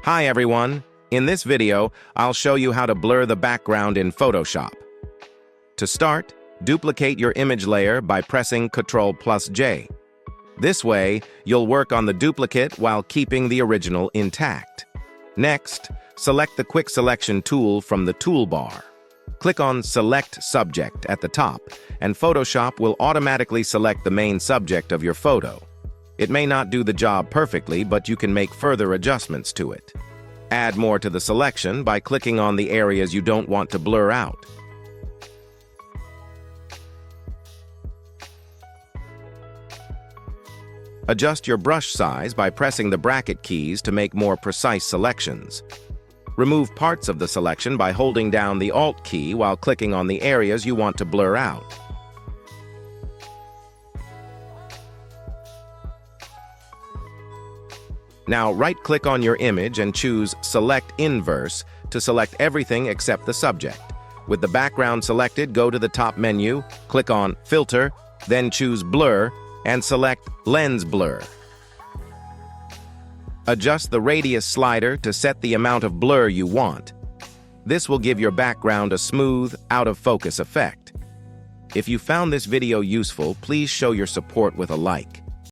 Hi everyone! In this video, I'll show you how to blur the background in Photoshop. To start, duplicate your image layer by pressing Ctrl+J. This way, you'll work on the duplicate while keeping the original intact. Next, select the Quick Selection tool from the toolbar. Click on Select Subject at the top, and Photoshop will automatically select the main subject of your photo. It may not do the job perfectly, but you can make further adjustments to it. Add more to the selection by clicking on the areas you don't want to blur out. Adjust your brush size by pressing the bracket keys to make more precise selections. Remove parts of the selection by holding down the Alt key while clicking on the areas you want to blur out. Now right-click on your image and choose Select Inverse to select everything except the subject. With the background selected, go to the top menu, click on Filter, then choose Blur, and select Lens Blur. Adjust the radius slider to set the amount of blur you want. This will give your background a smooth, out-of-focus effect. If you found this video useful, please show your support with a like.